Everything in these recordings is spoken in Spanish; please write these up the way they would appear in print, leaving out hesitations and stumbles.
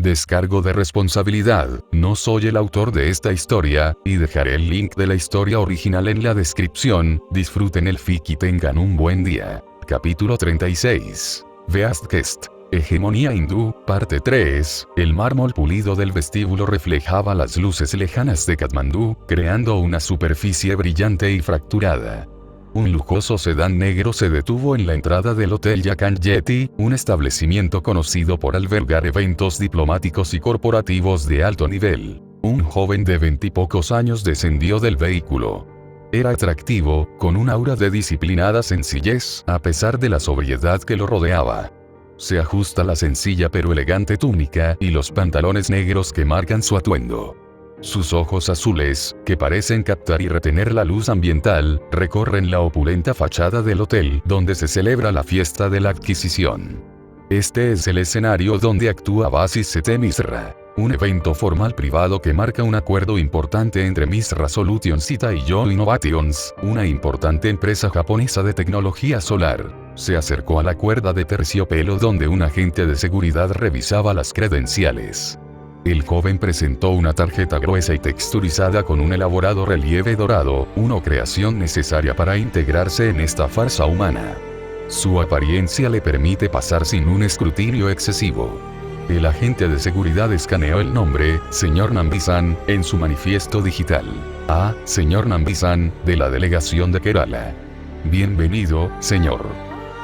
Descargo de responsabilidad, no soy el autor de esta historia, y dejaré el link de la historia original en la descripción. Disfruten el fic y tengan un buen día. Capítulo 36. Beastquest. Hegemonía hindú, parte 3. El mármol pulido del vestíbulo reflejaba las luces lejanas de Katmandú, creando una superficie brillante y fracturada. Un lujoso sedán negro se detuvo en la entrada del Hotel Yakan Yeti, un establecimiento conocido por albergar eventos diplomáticos y corporativos de alto nivel. Un joven de 20 y pocos años descendió del vehículo. Era atractivo, con un aura de disciplinada sencillez, a pesar de la sobriedad que lo rodeaba. Se ajusta la sencilla pero elegante túnica y los pantalones negros que marcan su atuendo. Sus ojos azules, que parecen captar y retener la luz ambiental, recorren la opulenta fachada del hotel donde se celebra la fiesta de la adquisición. Este es el escenario donde actúa Basis Ct Misra, un evento formal privado que marca un acuerdo importante entre Misra Solutions y Taiyo Innovations, una importante empresa japonesa de tecnología solar. Se acercó a la cuerda de terciopelo donde un agente de seguridad revisaba las credenciales. El joven presentó una tarjeta gruesa y texturizada con un elaborado relieve dorado, una creación necesaria para integrarse en esta farsa humana. Su apariencia le permite pasar sin un escrutinio excesivo. El agente de seguridad escaneó el nombre, Sr. Nambi-san, en su manifiesto digital. Ah, Sr. Nambi-san, de la delegación de Kerala. Bienvenido, señor.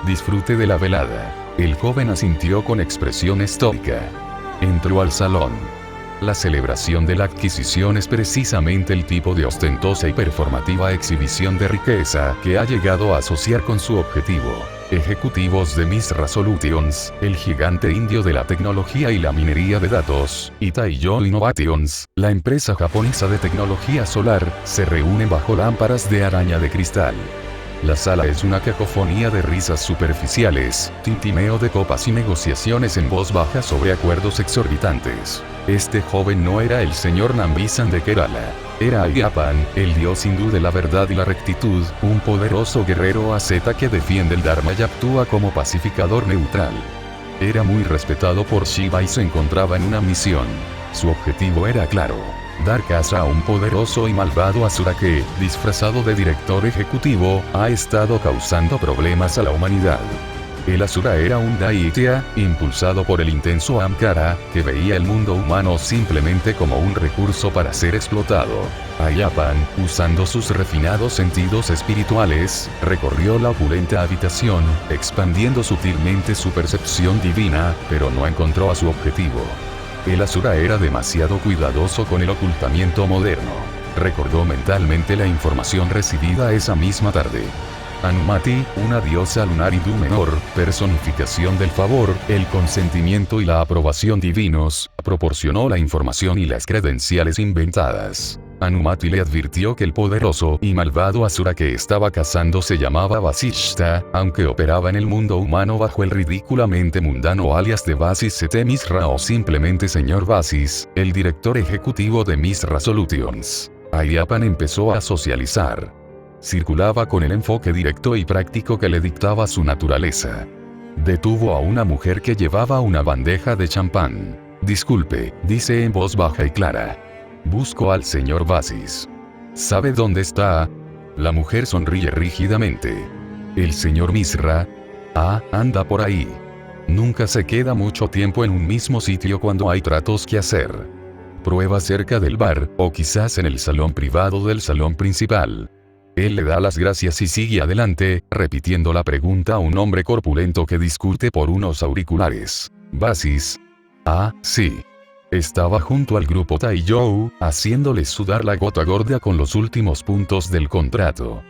Disfrute de la velada. El joven asintió con expresión estoica. Entró al salón. La celebración de la adquisición es precisamente el tipo de ostentosa y performativa exhibición de riqueza que ha llegado a asociar con su objetivo. Ejecutivos de Misra Solutions, el gigante indio de la tecnología y la minería de datos, y Taiyo Innovations, la empresa japonesa de tecnología solar, se reúnen bajo lámparas de araña de cristal. La sala es una cacofonía de risas superficiales, tintineo de copas y negociaciones en voz baja sobre acuerdos exorbitantes. Este joven no era el señor Nambi-san de Kerala. Era Ayyappan, el dios hindú de la verdad y la rectitud, un poderoso guerrero asceta que defiende el Dharma y actúa como pacificador neutral. Era muy respetado por Shiva y se encontraba en una misión. Su objetivo era claro: dar caza a un poderoso y malvado asura que, disfrazado de director ejecutivo, ha estado causando problemas a la humanidad. El asura era un Daitya, impulsado por el intenso Amkara, que veía el mundo humano simplemente como un recurso para ser explotado. Ayyappan, usando sus refinados sentidos espirituales, recorrió la opulenta habitación, expandiendo sutilmente su percepción divina, pero no encontró a su objetivo. El asura era demasiado cuidadoso con el ocultamiento moderno. Recordó mentalmente la información recibida esa misma tarde. Anumati, una diosa lunar hindú menor, personificación del favor, el consentimiento y la aprobación divinos, proporcionó la información y las credenciales inventadas. Anumati le advirtió que el poderoso y malvado asura que estaba cazando se llamaba Vasishta, aunque operaba en el mundo humano bajo el ridículamente mundano alias de Basis Ct Misra o simplemente Señor Basis, el director ejecutivo de Misra Solutions. Ayyappan empezó a socializar. Circulaba con el enfoque directo y práctico que le dictaba su naturaleza. Detuvo a una mujer que llevaba una bandeja de champán. Disculpe, dice en voz baja y clara. Busco al señor Basis. ¿Sabe dónde está? La mujer sonríe rígidamente. ¿El señor Misra? Ah, anda por ahí. Nunca se queda mucho tiempo en un mismo sitio cuando hay tratos que hacer. Prueba cerca del bar, o quizás en el salón privado del salón principal. Él le da las gracias y sigue adelante, repitiendo la pregunta a un hombre corpulento que discute por unos auriculares. ¿Basis? Ah, sí. Estaba junto al grupo Taiyo, haciéndoles sudar la gota gorda con los últimos puntos del contrato.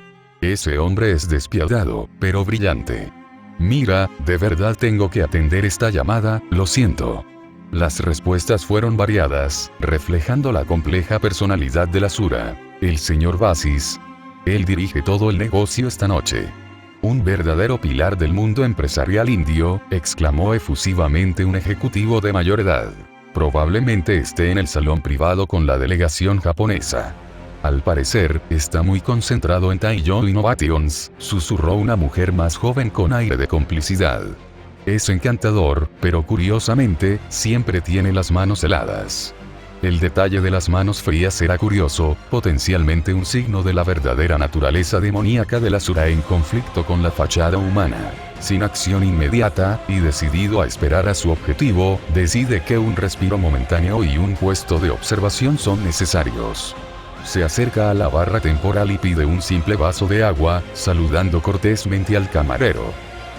Ese hombre es despiadado, pero brillante. Mira, de verdad tengo que atender esta llamada, lo siento. Las respuestas fueron variadas, reflejando la compleja personalidad del asura. El señor Basis. Él dirige todo el negocio esta noche. Un verdadero pilar del mundo empresarial indio, exclamó efusivamente un ejecutivo de mayor edad. Probablemente esté en el salón privado con la delegación japonesa. Al parecer, está muy concentrado en Taiyo Innovations, susurró una mujer más joven con aire de complicidad. Es encantador, pero curiosamente, siempre tiene las manos heladas. El detalle de las manos frías era curioso, potencialmente un signo de la verdadera naturaleza demoníaca del Asura en conflicto con la fachada humana. Sin acción inmediata, y decidido a esperar a su objetivo, decide que un respiro momentáneo y un puesto de observación son necesarios. Se acerca a la barra temporal y pide un simple vaso de agua, saludando cortésmente al camarero.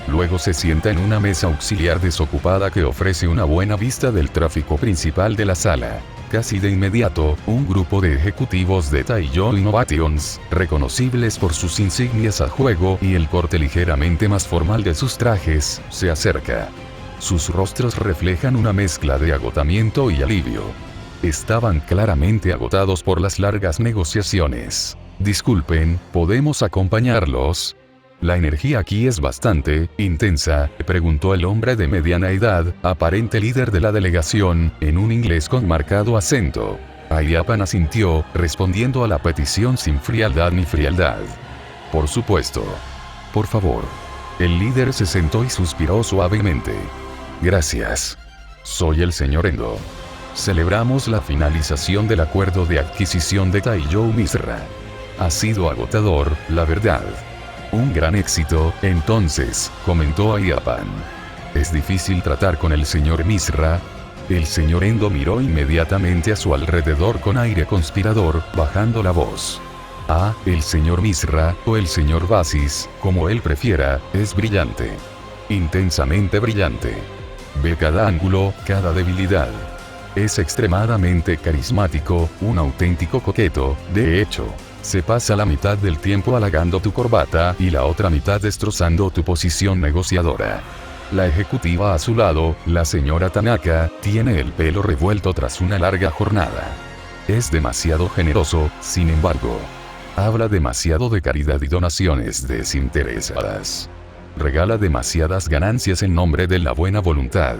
Luego se sienta en una mesa auxiliar desocupada que ofrece una buena vista del tráfico principal de la sala. Casi de inmediato, un grupo de ejecutivos de Taiyo Innovations, reconocibles por sus insignias a juego y el corte ligeramente más formal de sus trajes, se acerca. Sus rostros reflejan una mezcla de agotamiento y alivio. Estaban claramente agotados por las largas negociaciones. Disculpen, ¿podemos acompañarlos? La energía aquí es bastante intensa, preguntó el hombre de mediana edad, aparente líder de la delegación, en un inglés con marcado acento. Ayapan asintió, respondiendo a la petición sin frialdad ni frialdad. Por supuesto. Por favor. El líder se sentó y suspiró suavemente. Gracias. Soy el señor Endo. Celebramos la finalización del acuerdo de adquisición de Taiyo Misra. Ha sido agotador, la verdad. Un gran éxito, entonces, comentó Ayapan. ¿Es difícil tratar con el señor Misra? El señor Endo miró inmediatamente a su alrededor con aire conspirador, bajando la voz. Ah, el señor Misra, o el señor Basis, como él prefiera, es brillante. Intensamente brillante. Ve cada ángulo, cada debilidad. Es extremadamente carismático, un auténtico coqueto, de hecho. Se pasa la mitad del tiempo halagando tu corbata y la otra mitad destrozando tu posición negociadora. La ejecutiva a su lado, la señora Tanaka, tiene el pelo revuelto tras una larga jornada. Es demasiado generoso, sin embargo. Habla demasiado de caridad y donaciones desinteresadas. Regala demasiadas ganancias en nombre de la buena voluntad.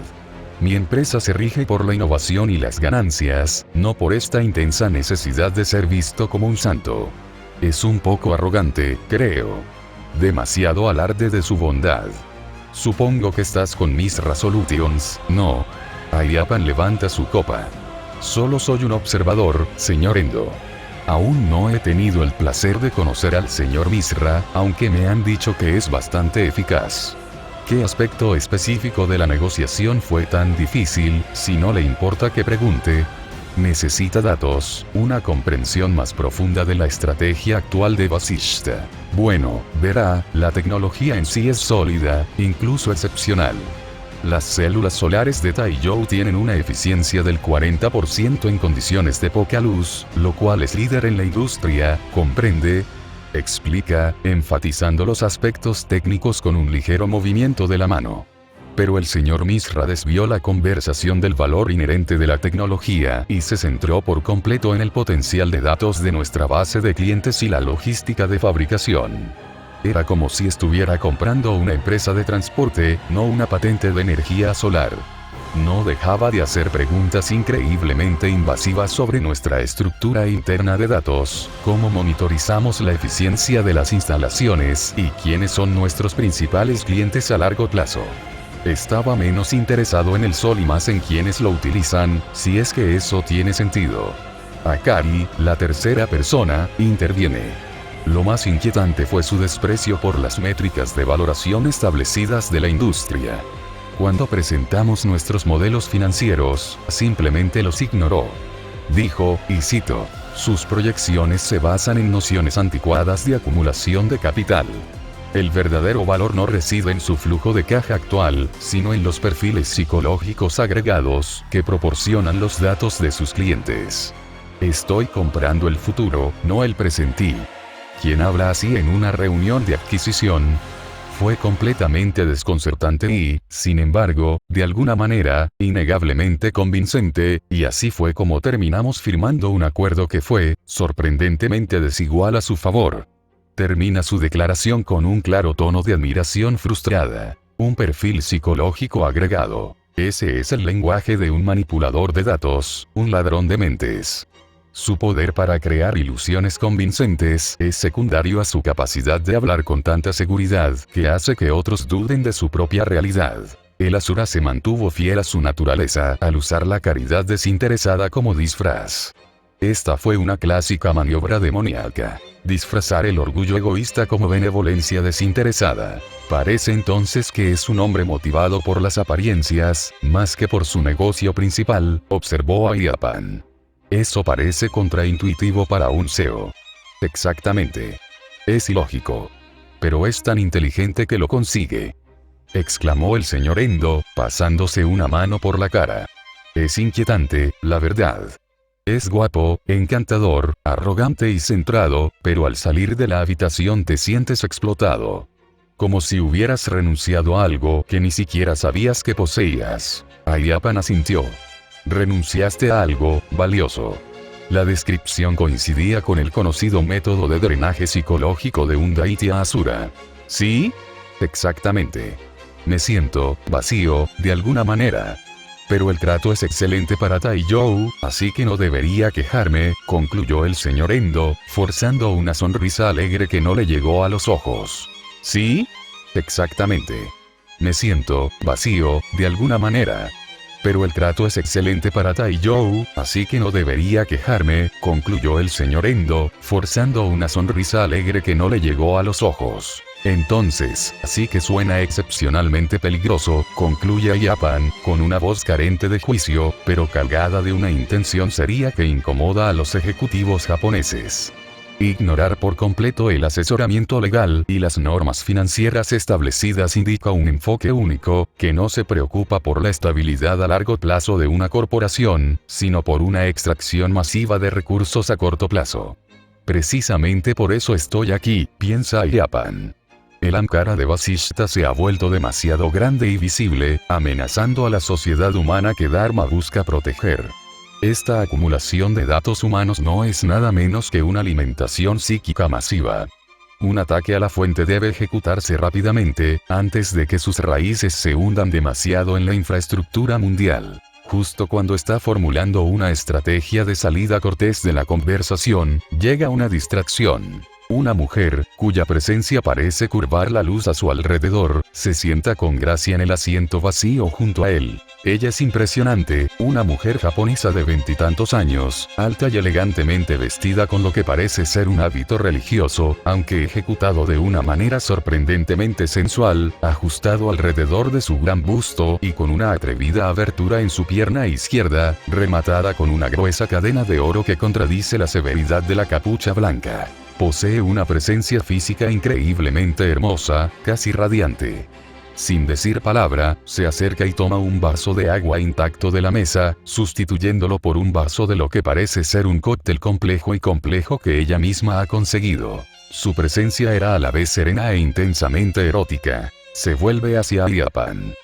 Mi empresa se rige por la innovación y las ganancias, no por esta intensa necesidad de ser visto como un santo. Es un poco arrogante, creo. Demasiado alarde de su bondad. Supongo que estás con mis resolutions, ¿no? Ayapan levanta su copa. Solo soy un observador, señor Endo. Aún no he tenido el placer de conocer al señor Misra, aunque me han dicho que es bastante eficaz. ¿Qué aspecto específico de la negociación fue tan difícil, si no le importa que pregunte? Necesita datos, una comprensión más profunda de la estrategia actual de Vasishta. Bueno, verá, la tecnología en sí es sólida, incluso excepcional. Las células solares de Taiyou tienen una eficiencia del 40% en condiciones de poca luz, lo cual es líder en la industria, ¿comprende? Explica, enfatizando los aspectos técnicos con un ligero movimiento de la mano. Pero el señor Misra desvió la conversación del valor inherente de la tecnología y se centró por completo en el potencial de datos de nuestra base de clientes y la logística de fabricación. Era como si estuviera comprando una empresa de transporte, no una patente de energía solar. No dejaba de hacer preguntas increíblemente invasivas sobre nuestra estructura interna de datos, cómo monitorizamos la eficiencia de las instalaciones y quiénes son nuestros principales clientes a largo plazo. Estaba menos interesado en el sol y más en quienes lo utilizan, si es que eso tiene sentido. Akari, la tercera persona, interviene. Lo más inquietante fue su desprecio por las métricas de valoración establecidas de la industria. Cuando presentamos nuestros modelos financieros, simplemente los ignoró. Dijo, y cito, sus proyecciones se basan en nociones anticuadas de acumulación de capital. El verdadero valor no reside en su flujo de caja actual, sino en los perfiles psicológicos agregados que proporcionan los datos de sus clientes. Estoy comprando el futuro, no el presente. Quien habla así en una reunión de adquisición? Fue completamente desconcertante y, sin embargo, de alguna manera, innegablemente convincente, y así fue como terminamos firmando un acuerdo que fue, sorprendentemente desigual a su favor. Termina su declaración con un claro tono de admiración frustrada. Un perfil psicológico agregado. Ese es el lenguaje de un manipulador de datos, un ladrón de mentes. Su poder para crear ilusiones convincentes es secundario a su capacidad de hablar con tanta seguridad que hace que otros duden de su propia realidad. El Asura se mantuvo fiel a su naturaleza al usar la caridad desinteresada como disfraz. Esta fue una clásica maniobra demoníaca. Disfrazar el orgullo egoísta como benevolencia desinteresada. Parece entonces que es un hombre motivado por las apariencias, más que por su negocio principal, observó Ayapan. Eso parece contraintuitivo para un CEO. Exactamente. Es ilógico. Pero es tan inteligente que lo consigue. Exclamó el señor Endo, pasándose una mano por la cara. Es inquietante, la verdad. Es guapo, encantador, arrogante y centrado, pero al salir de la habitación te sientes explotado. Como si hubieras renunciado a algo que ni siquiera sabías que poseías. Ayapan asintió. Renunciaste a algo valioso. La descripción coincidía con el conocido método de drenaje psicológico de un Daitia Asura. ¿Sí? Exactamente. Me siento vacío, de alguna manera. Pero el trato es excelente para Taiyou, así que no debería quejarme, concluyó el señor Endo, forzando una sonrisa alegre que no le llegó a los ojos. ¿Sí? Exactamente. Me siento vacío, de alguna manera. Pero el trato es excelente para Taiyou, así que no debería quejarme, concluyó el señor Endo, forzando una sonrisa alegre que no le llegó a los ojos. Entonces, sí que suena excepcionalmente peligroso, concluye Ayapan, con una voz carente de juicio, pero cargada de una intención seria que incomoda a los ejecutivos japoneses. Ignorar por completo el asesoramiento legal y las normas financieras establecidas indica un enfoque único, que no se preocupa por la estabilidad a largo plazo de una corporación, sino por una extracción masiva de recursos a corto plazo. Precisamente por eso estoy aquí, piensa Ayapan. El Ankara de Vasishta se ha vuelto demasiado grande y visible, amenazando a la sociedad humana que Dharma busca proteger. Esta acumulación de datos humanos no es nada menos que una alimentación psíquica masiva. Un ataque a la fuente debe ejecutarse rápidamente, antes de que sus raíces se hundan demasiado en la infraestructura mundial. Justo cuando está formulando una estrategia de salida cortés de la conversación, llega una distracción. Una mujer, cuya presencia parece curvar la luz a su alrededor, se sienta con gracia en el asiento vacío junto a él. Ella es impresionante, una mujer japonesa de 20 y tantos años, alta y elegantemente vestida con lo que parece ser un hábito religioso, aunque ejecutado de una manera sorprendentemente sensual, ajustado alrededor de su gran busto y con una atrevida abertura en su pierna izquierda, rematada con una gruesa cadena de oro que contradice la severidad de la capucha blanca. Posee una presencia física increíblemente hermosa, casi radiante. Sin decir palabra, se acerca y toma un vaso de agua intacto de la mesa, sustituyéndolo por un vaso de lo que parece ser un cóctel complejo y complejo que ella misma ha conseguido. Su presencia era a la vez serena e intensamente erótica. Se vuelve hacia Ayapan.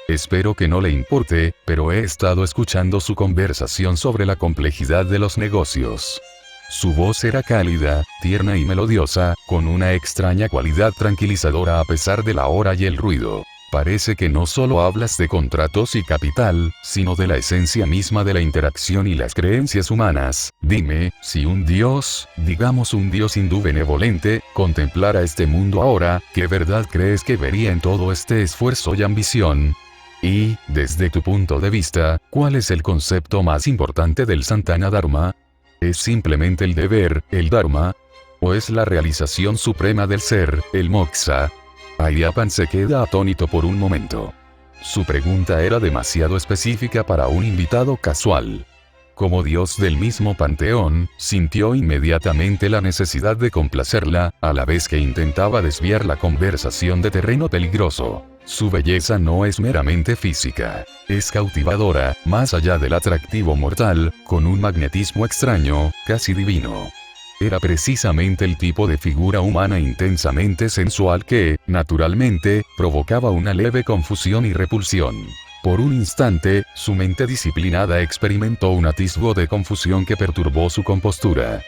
Espero que no le importe, pero he estado escuchando su conversación sobre la complejidad de los negocios. Su voz era cálida, tierna y melodiosa, con una extraña cualidad tranquilizadora a pesar de la hora y el ruido. Parece que no solo hablas de contratos y capital, sino de la esencia misma de la interacción y las creencias humanas. Dime, si un dios, digamos un dios hindú benevolente, contemplara este mundo ahora, ¿qué verdad crees que vería en todo este esfuerzo y ambición? Y, desde tu punto de vista, ¿cuál es el concepto más importante del Santana Dharma? ¿Es simplemente el deber, el Dharma? ¿O es la realización suprema del ser, el moksha? Ayapan se queda atónito por un momento. Su pregunta era demasiado específica para un invitado casual. Como dios del mismo panteón, sintió inmediatamente la necesidad de complacerla, a la vez que intentaba desviar la conversación de terreno peligroso. Su belleza no es meramente física. Es cautivadora, más allá del atractivo mortal, con un magnetismo extraño, casi divino. Era precisamente el tipo de figura humana intensamente sensual que, naturalmente, provocaba una leve confusión y repulsión. Por un instante, su mente disciplinada experimentó un atisbo de confusión que perturbó su compostura.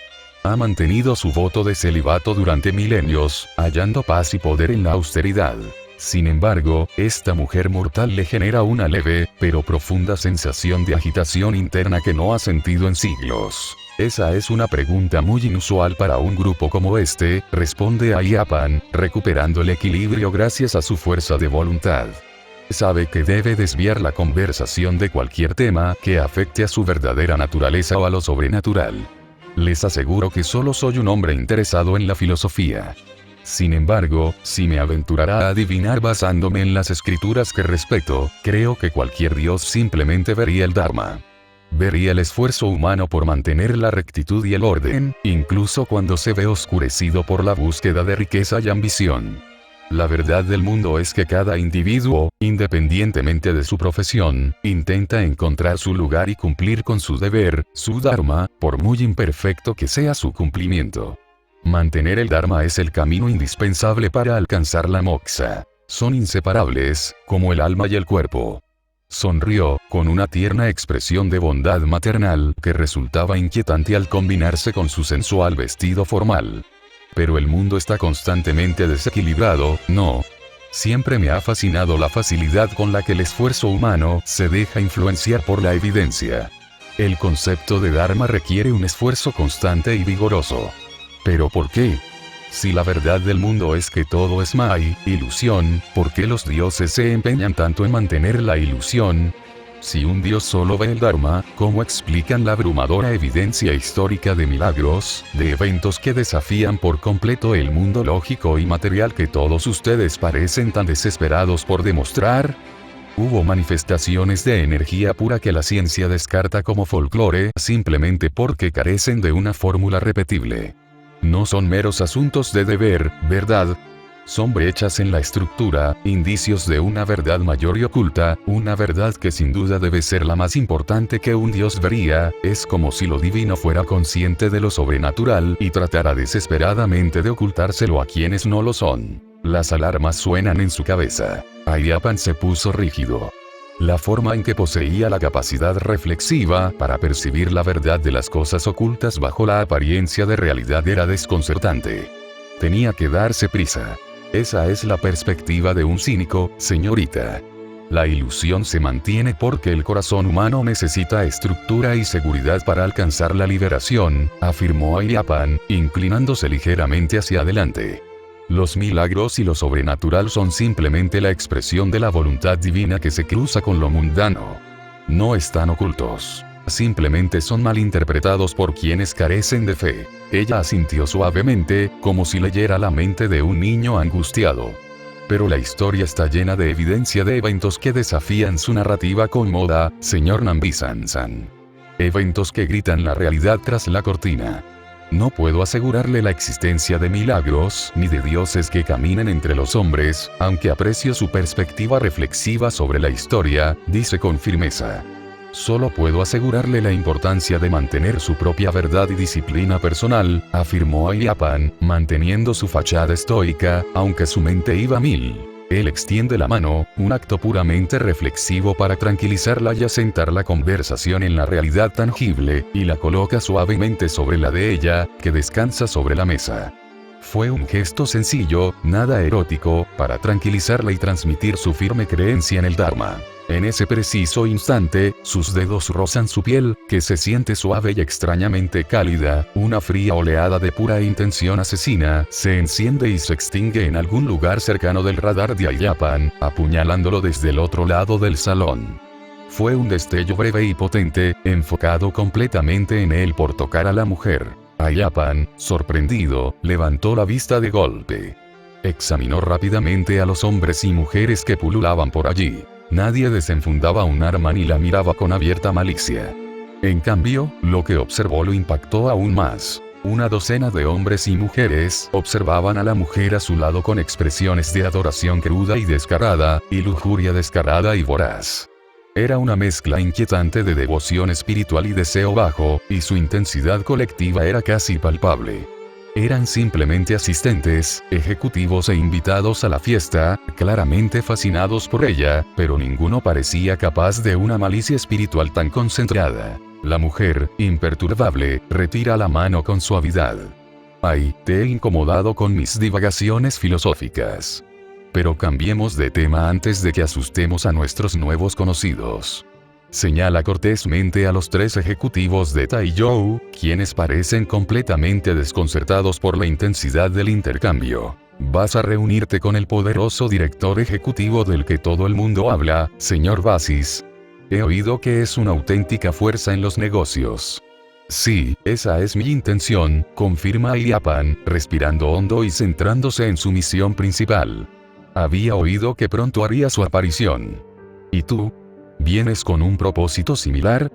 Ha mantenido su voto de celibato durante milenios, hallando paz y poder en la austeridad. Sin embargo, esta mujer mortal le genera una leve, pero profunda sensación de agitación interna que no ha sentido en siglos. Esa es una pregunta muy inusual para un grupo como este, responde Ayapan, recuperando el equilibrio gracias a su fuerza de voluntad. Sabe que debe desviar la conversación de cualquier tema que afecte a su verdadera naturaleza o a lo sobrenatural. Les aseguro que solo soy un hombre interesado en la filosofía. Sin embargo, si me aventurara a adivinar basándome en las escrituras que respeto, creo que cualquier dios simplemente vería el Dharma. Vería el esfuerzo humano por mantener la rectitud y el orden, incluso cuando se ve oscurecido por la búsqueda de riqueza y ambición. La verdad del mundo es que cada individuo, independientemente de su profesión, intenta encontrar su lugar y cumplir con su deber, su dharma, por muy imperfecto que sea su cumplimiento. Mantener el dharma es el camino indispensable para alcanzar la moksha. Son inseparables, como el alma y el cuerpo. Sonrió, con una tierna expresión de bondad maternal que resultaba inquietante al combinarse con su sensual vestido formal. Pero el mundo está constantemente desequilibrado, ¿no? Siempre me ha fascinado la facilidad con la que el esfuerzo humano se deja influenciar por la evidencia. El concepto de Dharma requiere un esfuerzo constante y vigoroso. ¿Pero por qué? Si la verdad del mundo es que todo es Maya, ilusión, ¿por qué los dioses se empeñan tanto en mantener la ilusión? Si un dios solo ve el Dharma, ¿cómo explican la abrumadora evidencia histórica de milagros, de eventos que desafían por completo el mundo lógico y material que todos ustedes parecen tan desesperados por demostrar? Hubo manifestaciones de energía pura que la ciencia descarta como folclore simplemente porque carecen de una fórmula repetible. No son meros asuntos de deber, ¿verdad? Son brechas en la estructura, indicios de una verdad mayor y oculta, una verdad que sin duda debe ser la más importante que un dios vería. Es como si lo divino fuera consciente de lo sobrenatural y tratara desesperadamente de ocultárselo a quienes no lo son. Las alarmas suenan en su cabeza. Ayyappan se puso rígido. La forma en que poseía la capacidad reflexiva para percibir la verdad de las cosas ocultas bajo la apariencia de realidad era desconcertante. Tenía que darse prisa. Esa es la perspectiva de un cínico, señorita. La ilusión se mantiene porque el corazón humano necesita estructura y seguridad para alcanzar la liberación, afirmó Ayyappan, inclinándose ligeramente hacia adelante. Los milagros y lo sobrenatural son simplemente la expresión de la voluntad divina que se cruza con lo mundano. No están ocultos. Simplemente son malinterpretados por quienes carecen de fe. Ella asintió suavemente, como si leyera la mente de un niño angustiado. Pero la historia está llena de evidencia de eventos que desafían su narrativa cómoda, señor Nambisan-san. Eventos que gritan la realidad tras la cortina. No puedo asegurarle la existencia de milagros, ni de dioses que caminen entre los hombres, aunque aprecio su perspectiva reflexiva sobre la historia, dice con firmeza. Solo puedo asegurarle la importancia de mantener su propia verdad y disciplina personal, afirmó Ayyappan, manteniendo su fachada estoica, aunque su mente iba a mil. Él extiende la mano, un acto puramente reflexivo para tranquilizarla y asentar la conversación en la realidad tangible, y la coloca suavemente sobre la de ella, que descansa sobre la mesa. Fue un gesto sencillo, nada erótico, para tranquilizarla y transmitir su firme creencia en el Dharma. En ese preciso instante, sus dedos rozan su piel, que se siente suave y extrañamente cálida, una fría oleada de pura intención asesina, se enciende y se extingue en algún lugar cercano del radar de Ayyappan, apuñalándolo desde el otro lado del salón. Fue un destello breve y potente, enfocado completamente en él por tocar a la mujer. Ayyappan, sorprendido, levantó la vista de golpe. Examinó rápidamente a los hombres y mujeres que pululaban por allí. Nadie desenfundaba un arma ni la miraba con abierta malicia. En cambio, lo que observó lo impactó aún más. Una docena de hombres y mujeres observaban a la mujer a su lado con expresiones de adoración cruda y descarada, y lujuria descarada y voraz. Era una mezcla inquietante de devoción espiritual y deseo bajo, y su intensidad colectiva era casi palpable. Eran simplemente asistentes, ejecutivos e invitados a la fiesta, claramente fascinados por ella, pero ninguno parecía capaz de una malicia espiritual tan concentrada. La mujer, imperturbable, retira la mano con suavidad. Ay, te he incomodado con mis divagaciones filosóficas. Pero cambiemos de tema antes de que asustemos a nuestros nuevos conocidos. Señala cortésmente a los 3 ejecutivos de Taiyou, quienes parecen completamente desconcertados por la intensidad del intercambio. Vas a reunirte con el poderoso director ejecutivo del que todo el mundo habla, señor Basis. He oído que es una auténtica fuerza en los negocios. Sí, esa es mi intención, confirma Iapan, respirando hondo y centrándose en su misión principal. Había oído que pronto haría su aparición. ¿Y tú? ¿Vienes con un propósito similar?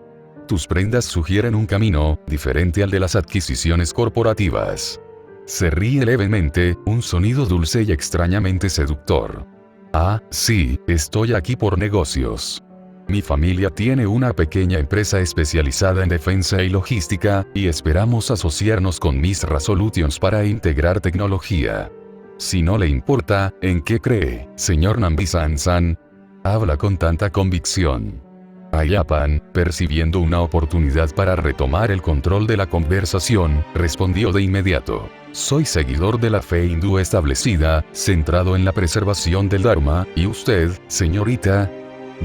Tus prendas sugieren un camino, diferente al de las adquisiciones corporativas. Se ríe levemente, un sonido dulce y extrañamente seductor. Ah, sí, estoy aquí por negocios. Mi familia tiene una pequeña empresa especializada en defensa y logística, y esperamos asociarnos con Miss Resolutions para integrar tecnología. Si no le importa, ¿en qué cree, señor Nambi-san? Habla con tanta convicción. Iapan, percibiendo una oportunidad para retomar el control de la conversación, respondió de inmediato. Soy seguidor de la fe hindú establecida, centrado en la preservación del Dharma, y usted, señorita,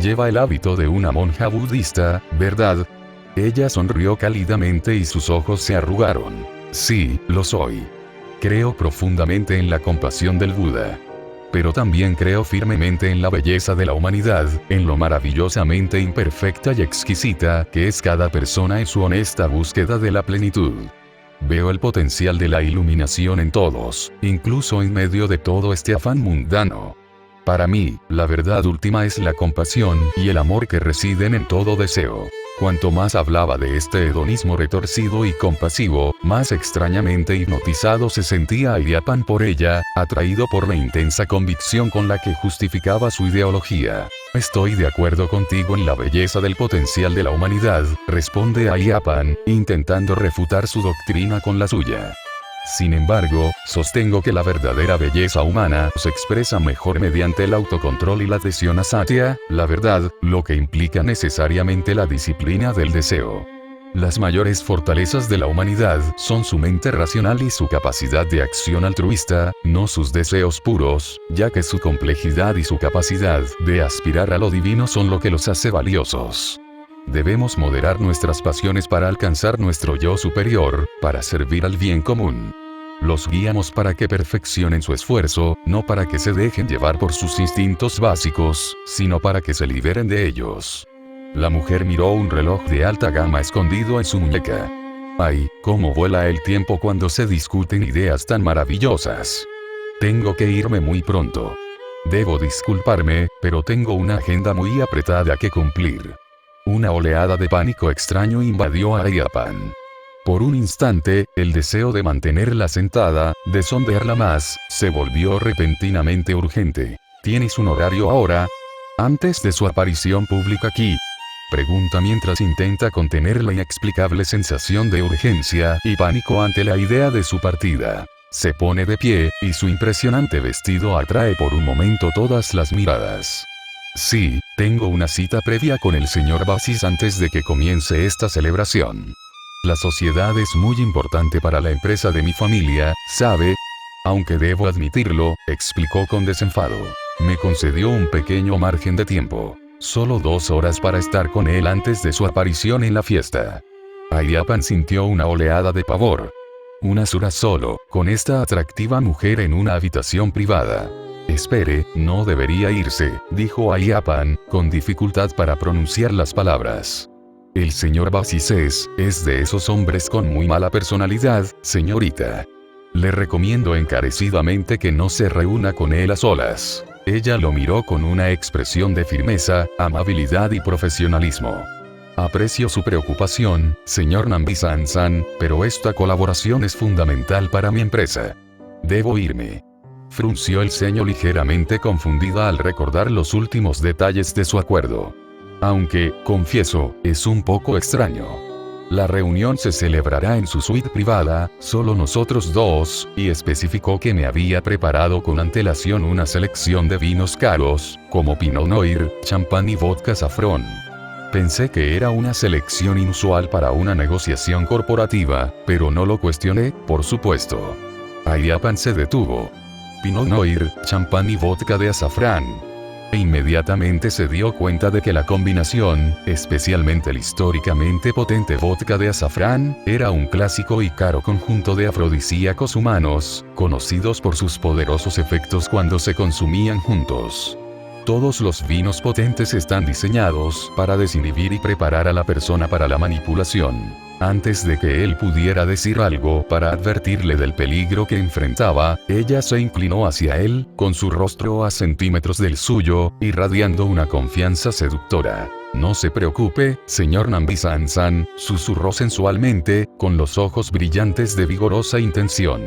lleva el hábito de una monja budista, ¿verdad? Ella sonrió cálidamente y sus ojos se arrugaron. Sí, lo soy. Creo profundamente en la compasión del Buda. Pero también creo firmemente en la belleza de la humanidad, en lo maravillosamente imperfecta y exquisita que es cada persona en su honesta búsqueda de la plenitud. Veo el potencial de la iluminación en todos, incluso en medio de todo este afán mundano. Para mí, la verdad última es la compasión y el amor que residen en todo deseo. Cuanto más hablaba de este hedonismo retorcido y compasivo, más extrañamente hipnotizado se sentía Iapan por ella, atraído por la intensa convicción con la que justificaba su ideología. Estoy de acuerdo contigo en la belleza del potencial de la humanidad, responde Iapan, intentando refutar su doctrina con la suya. Sin embargo, sostengo que la verdadera belleza humana se expresa mejor mediante el autocontrol y la adhesión a Satya, la verdad, lo que implica necesariamente la disciplina del deseo. Las mayores fortalezas de la humanidad son su mente racional y su capacidad de acción altruista, no sus deseos puros, ya que su complejidad y su capacidad de aspirar a lo divino son lo que los hace valiosos. Debemos moderar nuestras pasiones para alcanzar nuestro yo superior, para servir al bien común. Los guiamos para que perfeccionen su esfuerzo, no para que se dejen llevar por sus instintos básicos, sino para que se liberen de ellos. La mujer miró un reloj de alta gama escondido en su muñeca. ¡Ay, cómo vuela el tiempo cuando se discuten ideas tan maravillosas! Tengo que irme muy pronto. Debo disculparme, pero tengo una agenda muy apretada que cumplir. Una oleada de pánico extraño invadió a Iapan. Por un instante, el deseo de mantenerla sentada, de sondearla más, se volvió repentinamente urgente. ¿Tienes un horario ahora? Antes de su aparición pública aquí. Pregunta mientras intenta contener la inexplicable sensación de urgencia y pánico ante la idea de su partida. Se pone de pie, y su impresionante vestido atrae por un momento todas las miradas. Sí, tengo una cita previa con el señor Basis antes de que comience esta celebración. La sociedad es muy importante para la empresa de mi familia, ¿sabe? Aunque debo admitirlo, explicó con desenfado. Me concedió un pequeño margen de tiempo. Solo 2 horas para estar con él antes de su aparición en la fiesta. Iapan sintió una oleada de pavor. Unas horas solo, con esta atractiva mujer en una habitación privada. Espere, no debería irse, dijo Iapan, con dificultad para pronunciar las palabras. El señor Basis es de esos hombres con muy mala personalidad, señorita. Le recomiendo encarecidamente que no se reúna con él a solas. Ella lo miró con una expresión de firmeza, amabilidad y profesionalismo. Aprecio su preocupación, señor Nambi-san, pero esta colaboración es fundamental para mi empresa. Debo irme. Frunció el ceño ligeramente confundida al recordar los últimos detalles de su acuerdo. Aunque, confieso, es un poco extraño. La reunión se celebrará en su suite privada, solo nosotros dos, y especificó que me había preparado con antelación una selección de vinos caros, como Pinot Noir, champán y vodka safrón. Pensé que era una selección inusual para una negociación corporativa, pero no lo cuestioné, por supuesto. Iapan se detuvo. Pinot Noir, champán y vodka de azafrán. E inmediatamente se dio cuenta de que la combinación, especialmente el históricamente potente vodka de azafrán, era un clásico y caro conjunto de afrodisíacos humanos, conocidos por sus poderosos efectos cuando se consumían juntos. Todos los vinos potentes están diseñados para desinhibir y preparar a la persona para la manipulación. Antes de que él pudiera decir algo para advertirle del peligro que enfrentaba, ella se inclinó hacia él, con su rostro a centímetros del suyo, irradiando una confianza seductora. «No se preocupe, señor Nambi-san», susurró sensualmente, con los ojos brillantes de vigorosa intención.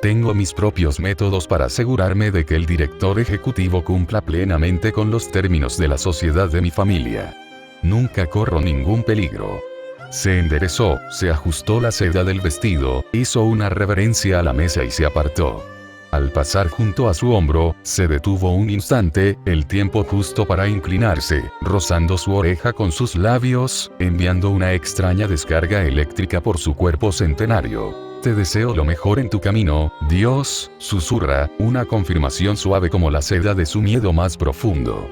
«Tengo mis propios métodos para asegurarme de que el director ejecutivo cumpla plenamente con los términos de la sociedad de mi familia. Nunca corro ningún peligro». Se enderezó, se ajustó la seda del vestido, hizo una reverencia a la mesa y se apartó. Al pasar junto a su hombro, se detuvo un instante, el tiempo justo para inclinarse, rozando su oreja con sus labios, enviando una extraña descarga eléctrica por su cuerpo centenario. «Te deseo lo mejor en tu camino, Dios», susurra, una confirmación suave como la seda de su miedo más profundo.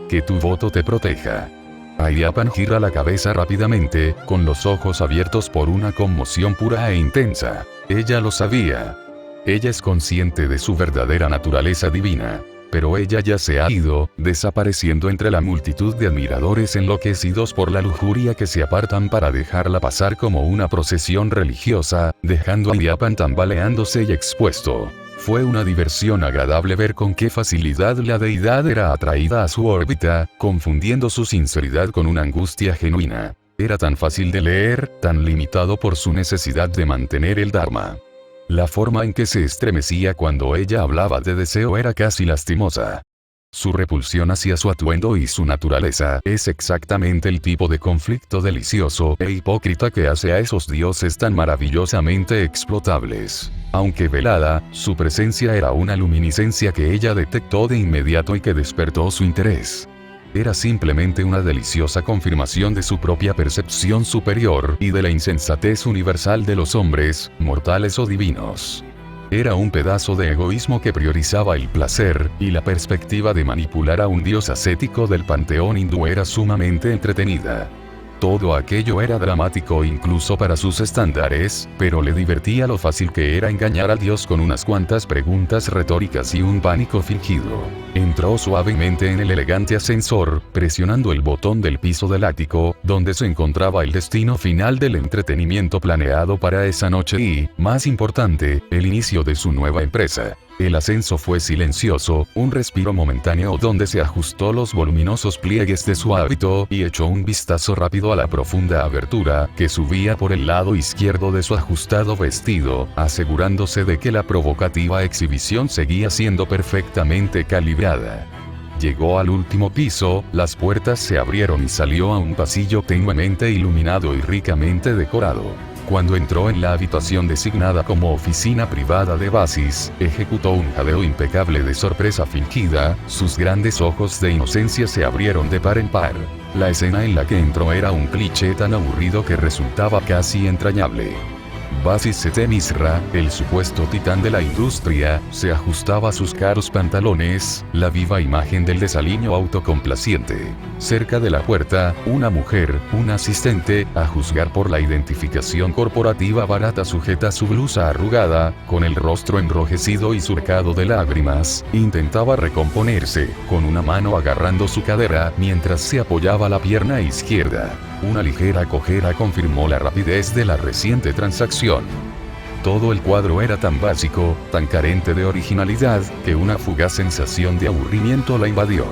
«Que tu voto te proteja». Ayapan gira la cabeza rápidamente, con los ojos abiertos por una conmoción pura e intensa. Ella lo sabía. Ella es consciente de su verdadera naturaleza divina. Pero ella ya se ha ido, desapareciendo entre la multitud de admiradores enloquecidos por la lujuria que se apartan para dejarla pasar como una procesión religiosa, dejando a Ayapan tambaleándose y expuesto. Fue una diversión agradable ver con qué facilidad la deidad era atraída a su órbita, confundiendo su sinceridad con una angustia genuina. Era tan fácil de leer, tan limitado por su necesidad de mantener el Dharma. La forma en que se estremecía cuando ella hablaba de deseo era casi lastimosa. Su repulsión hacia su atuendo y su naturaleza es exactamente el tipo de conflicto delicioso e hipócrita que hace a esos dioses tan maravillosamente explotables. Aunque velada, su presencia era una luminiscencia que ella detectó de inmediato y que despertó su interés. Era simplemente una deliciosa confirmación de su propia percepción superior y de la insensatez universal de los hombres, mortales o divinos. Era un pedazo de egoísmo que priorizaba el placer, y la perspectiva de manipular a un dios ascético del panteón hindú era sumamente entretenida. Todo aquello era dramático incluso para sus estándares, pero le divertía lo fácil que era engañar al dios con unas cuantas preguntas retóricas y un pánico fingido. Entró suavemente en el elegante ascensor, presionando el botón del piso del ático, donde se encontraba el destino final del entretenimiento planeado para esa noche y, más importante, el inicio de su nueva empresa. El ascenso fue silencioso, un respiro momentáneo donde se ajustó los voluminosos pliegues de su hábito y echó un vistazo rápido a la profunda abertura que subía por el lado izquierdo de su ajustado vestido, asegurándose de que la provocativa exhibición seguía siendo perfectamente calibrada. Llegó al último piso, las puertas se abrieron y salió a un pasillo tenuemente iluminado y ricamente decorado. Cuando entró en la habitación designada como oficina privada de Basis, ejecutó un jadeo impecable de sorpresa fingida, sus grandes ojos de inocencia se abrieron de par en par. La escena en la que entró era un cliché tan aburrido que resultaba casi entrañable. Basis Sete Misra, el supuesto titán de la industria, se ajustaba a sus caros pantalones, la viva imagen del desaliño autocomplaciente. Cerca de la puerta, una mujer, un asistente, a juzgar por la identificación corporativa barata sujeta a su blusa arrugada, con el rostro enrojecido y surcado de lágrimas, intentaba recomponerse, con una mano agarrando su cadera mientras se apoyaba la pierna izquierda. Una ligera cojera confirmó la rapidez de la reciente transacción. Todo el cuadro era tan básico, tan carente de originalidad, que una fugaz sensación de aburrimiento la invadió.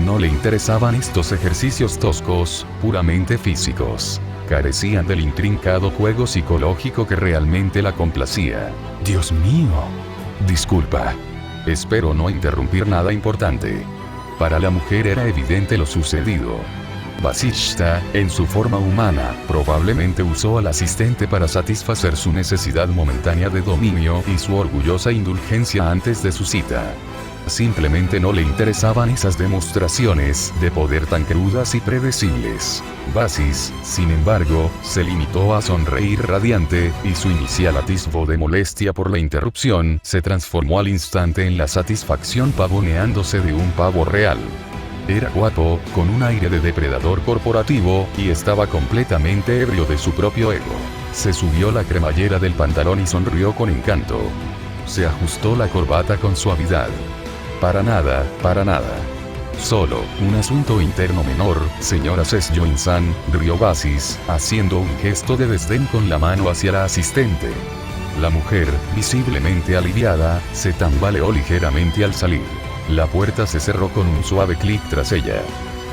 No le interesaban estos ejercicios toscos, puramente físicos. Carecían del intrincado juego psicológico que realmente la complacía. «Dios mío. Disculpa. Espero no interrumpir nada importante». Para la mujer era evidente lo sucedido. Vasishta, en su forma humana, probablemente usó al asistente para satisfacer su necesidad momentánea de dominio y su orgullosa indulgencia antes de su cita. Simplemente no le interesaban esas demostraciones de poder tan crudas y predecibles. Basis, sin embargo, se limitó a sonreír radiante, y su inicial atisbo de molestia por la interrupción se transformó al instante en la satisfacción pavoneándose de un pavo real. Era guapo, con un aire de depredador corporativo, y estaba completamente ebrio de su propio ego. Se subió la cremallera del pantalón y sonrió con encanto. Se ajustó la corbata con suavidad. Para nada, para nada. Solo, un asunto interno menor, señora Sesjoin-san, rió Basis, haciendo un gesto de desdén con la mano hacia la asistente. La mujer, visiblemente aliviada, se tambaleó ligeramente al salir. La puerta se cerró con un suave clic tras ella.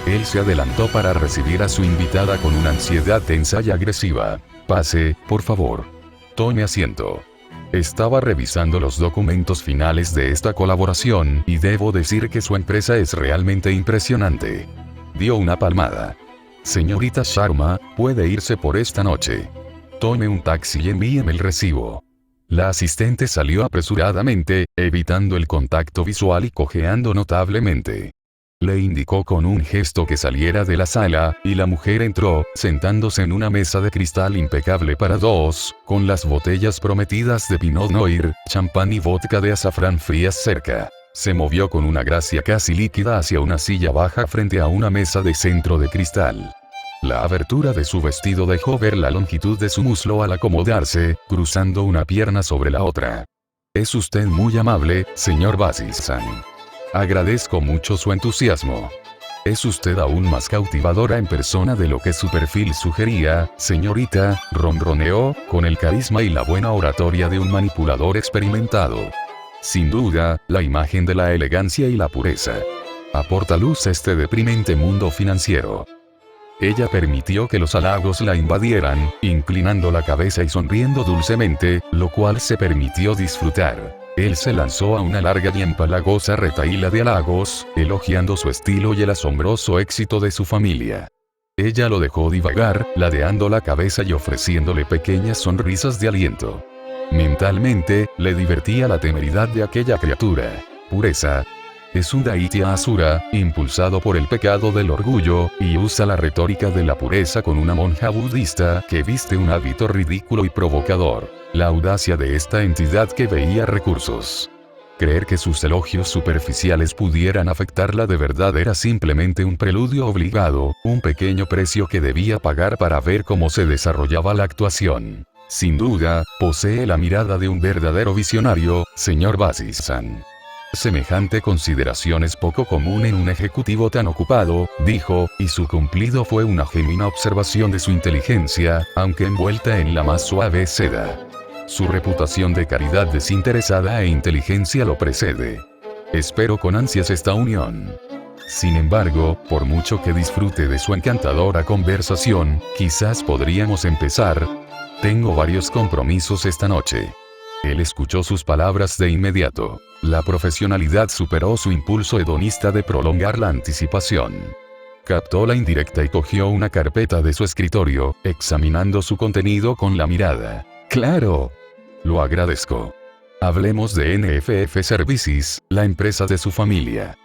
Él se adelantó para recibir a su invitada con una ansiedad tensa y agresiva. Pase, por favor. Tome asiento. Estaba revisando los documentos finales de esta colaboración, y debo decir que su empresa es realmente impresionante. Dio una palmada. Señorita Sharma, puede irse por esta noche. Tome un taxi y envíeme el recibo. La asistente salió apresuradamente, evitando el contacto visual y cojeando notablemente. Le indicó con un gesto que saliera de la sala, y la mujer entró, sentándose en una mesa de cristal impecable para dos, con las botellas prometidas de Pinot Noir, champán y vodka de azafrán frías cerca. Se movió con una gracia casi líquida hacia una silla baja frente a una mesa de centro de cristal. La abertura de su vestido dejó ver la longitud de su muslo al acomodarse, cruzando una pierna sobre la otra. Es usted muy amable, señor Basis-san. Agradezco mucho su entusiasmo. Es usted aún más cautivadora en persona de lo que su perfil sugería, señorita, ronroneó, con el carisma y la buena oratoria de un manipulador experimentado. Sin duda, la imagen de la elegancia y la pureza. Aporta luz a este deprimente mundo financiero. Ella permitió que los halagos la invadieran, inclinando la cabeza y sonriendo dulcemente, lo cual se permitió disfrutar. Él se lanzó a una larga y empalagosa retahíla de halagos, elogiando su estilo y el asombroso éxito de su familia. Ella lo dejó divagar, ladeando la cabeza y ofreciéndole pequeñas sonrisas de aliento. Mentalmente, le divertía la temeridad de aquella criatura. Pureza. Es un Daitya Asura, impulsado por el pecado del orgullo, y usa la retórica de la pureza con una monja budista que viste un hábito ridículo y provocador. La audacia de esta entidad que veía recursos. Creer que sus elogios superficiales pudieran afectarla de verdad era simplemente un preludio obligado, un pequeño precio que debía pagar para ver cómo se desarrollaba la actuación. Sin duda, posee la mirada de un verdadero visionario, señor Basis-san. Semejante consideración es poco común en un ejecutivo tan ocupado, dijo, y su cumplido fue una genuina observación de su inteligencia, aunque envuelta en la más suave seda. Su reputación de caridad desinteresada e inteligencia lo precede. Espero con ansias esta unión. Sin embargo, por mucho que disfrute de su encantadora conversación, quizás podríamos empezar. Tengo varios compromisos esta noche. Él escuchó sus palabras de inmediato. La profesionalidad superó su impulso hedonista de prolongar la anticipación. Captó la indirecta y cogió una carpeta de su escritorio, examinando su contenido con la mirada. ¡Claro! Lo agradezco. Hablemos de NFF Services, la empresa de su familia.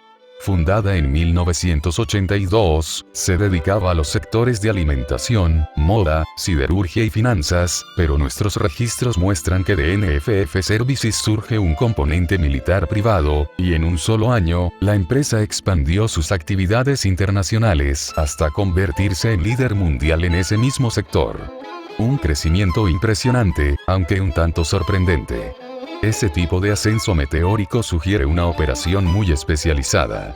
Fundada en 1982, se dedicaba a los sectores de alimentación, moda, siderurgia y finanzas, pero nuestros registros muestran que de NFF Services surge un componente militar privado, y en un solo año, la empresa expandió sus actividades internacionales hasta convertirse en líder mundial en ese mismo sector. Un crecimiento impresionante, aunque un tanto sorprendente. Ese tipo de ascenso meteórico sugiere una operación muy especializada.